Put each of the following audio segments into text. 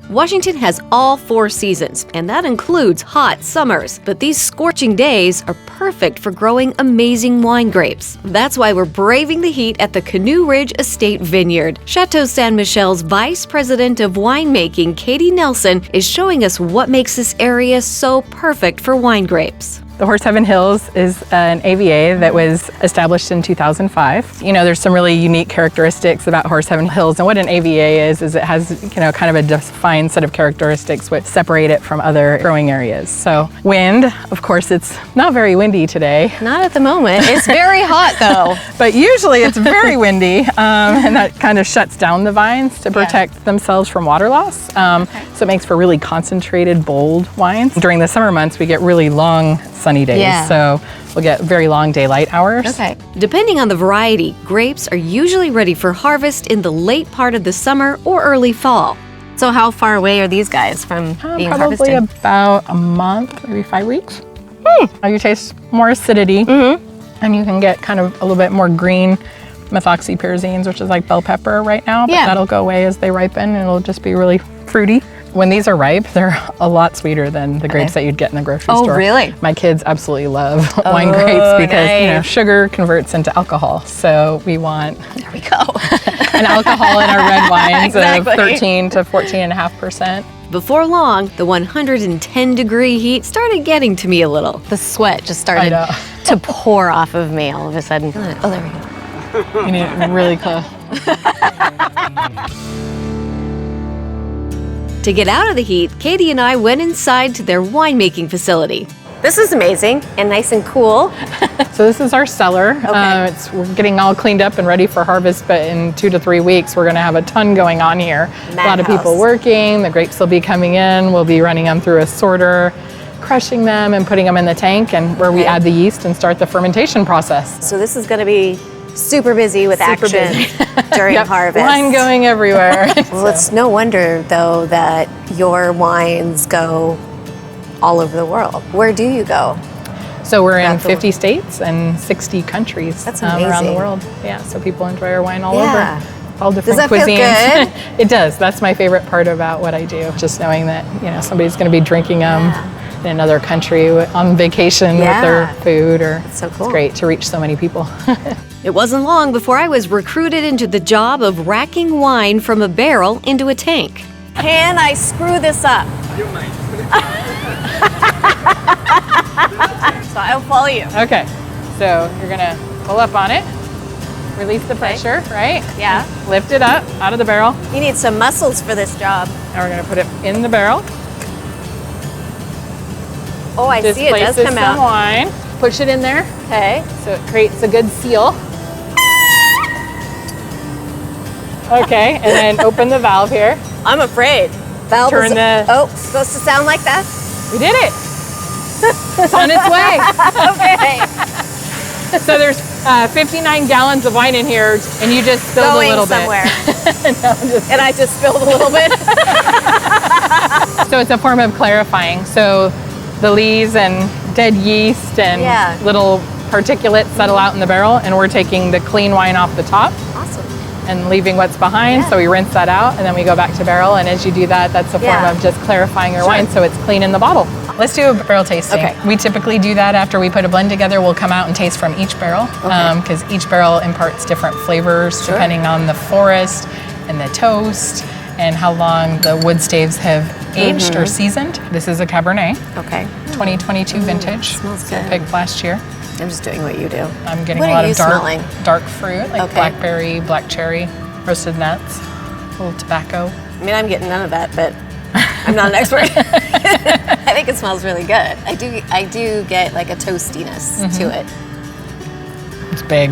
Washington has all 4 seasons, and that includes hot summers. But these scorching days are perfect for growing amazing wine grapes. That's why we're braving the heat at the Canoe Ridge Estate Vineyard. Chateau Ste. Michelle's Vice President of Winemaking, Katie Nelson, is showing us what makes this area so perfect for wine grapes. The Horse Heaven Hills is an AVA that was established in 2005. You know, there's some really unique characteristics about Horse Heaven Hills, and what an AVA is it has, you know, kind of a defined set of characteristics which separate it from other growing areas. So wind, of course, it's not very windy today. Not at the moment. It's very hot though. But usually it's very windy, and that kind of shuts down the vines to protect themselves from water loss. So it makes for really concentrated, bold wines. During the summer months, we get really long sunny days, so we'll get very long daylight hours. Okay. Depending on the variety, grapes are usually ready for harvest in the late part of the summer or early fall. So how far away are these guys from being harvested? Probably about a month, maybe 5 weeks. You taste more acidity, and you can get kind of a little bit more green methoxypyrazines, which is like bell pepper right now, but that'll go away as they ripen, and it'll just be really fruity. When these are ripe, they're a lot sweeter than the grapes that you'd get in the grocery store. Oh, really? My kids absolutely love wine grapes because you know, sugar converts into alcohol. So we want there we go. an alcohol in our red wines of 13 to 14.5%. Before long, the 110-degree heat started getting to me a little. The sweat just started to pour off of me all of a sudden. Oh, there we go. You need it really close. To get out of the heat, Katie and I went inside to their winemaking facility. This is amazing and nice and cool. So this is our cellar. We're getting all cleaned up and ready for harvest, but in 2 to 3 weeks, we're gonna have a ton going on here. A lot of people working, the grapes will be coming in, we'll be running them through a sorter, crushing them and putting them in the tank, and where we add the yeast and start the fermentation process. So this is gonna be super busy with action during harvest. Wine going everywhere. Well, it's no wonder though that your wines go all over the world. Where do you go? So we're in 50 states and 60 countries around the world. Yeah, so people enjoy our wine all over. All different cuisines. Feel good? It does. That's my favorite part about what I do. Just knowing that, you know, somebody's going to be drinking them in another country on vacation with their food. So cool. It's great to reach so many people. It wasn't long before I was recruited into the job of racking wine from a barrel into a tank. Can I screw this up? You might. So I'll follow you. Okay, so you're gonna pull up on it, release the pressure, right? Yeah. Lift it up out of the barrel. You need some muscles for this job. Now we're gonna put it in the barrel. Oh, I see it does come out. Some wine. Push it in there. Okay. So it creates a good seal. Okay, and then open the valve here. I'm afraid. Valve Turn the... Oh, supposed to sound like that? We did it. It's on its way. Okay. So there's 59 gallons of wine in here, and you just spilled a little somewhere. bit. And I just spilled a little bit. So it's a form of clarifying. So the lees and dead yeast and little particulates settle out in the barrel, and we're taking the clean wine off the top. Awesome. And leaving what's behind, so we rinse that out, and then we go back to barrel, and as you do that, that's a form of just clarifying your wine so it's clean in the bottle. Let's do a barrel tasting. Okay. We typically do that after we put a blend together. We'll come out and taste from each barrel, because each barrel imparts different flavors depending on the forest and the toast and how long the wood staves have aged or seasoned. This is a Cabernet. Okay. 2022 vintage. Smells good. Picked last year. I'm just doing what you do. I'm getting a lot of dark fruit, like blackberry, black cherry, roasted nuts, a little tobacco. I mean, I'm getting none of that, but I'm not an expert. I think it smells really good. I do get like a toastiness to it. It's big.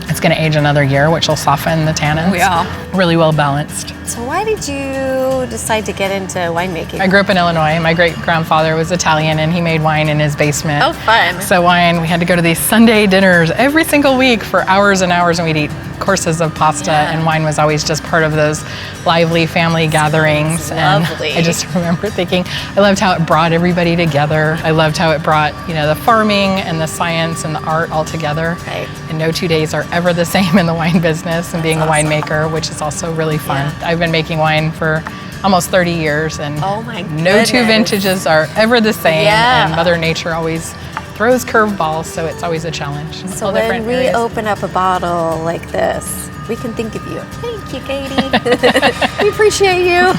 It's going to age another year, which will soften the tannins. Oh, yeah. Really well balanced. So why did you decide to get into winemaking? I grew up in Illinois. My great-grandfather was Italian, and he made wine in his basement. Oh, fun. So wine, we had to go to these Sunday dinners every single week for hours and hours, and we'd eat courses of pasta, and wine was always just part of those lively family gatherings. And I just remember thinking, I loved how it brought everybody together. I loved how it brought, you know, the farming and the science and the art all together. Right. And no 2 days are ever the same in the wine business and being a winemaker, which is also really fun. I've been making wine for almost 30 years, and oh my no two vintages are ever the same. Yeah. And Mother Nature always throws curveballs, so it's always a challenge. So when we open up a bottle like this, we can think of you. Thank you, Katie. We appreciate you.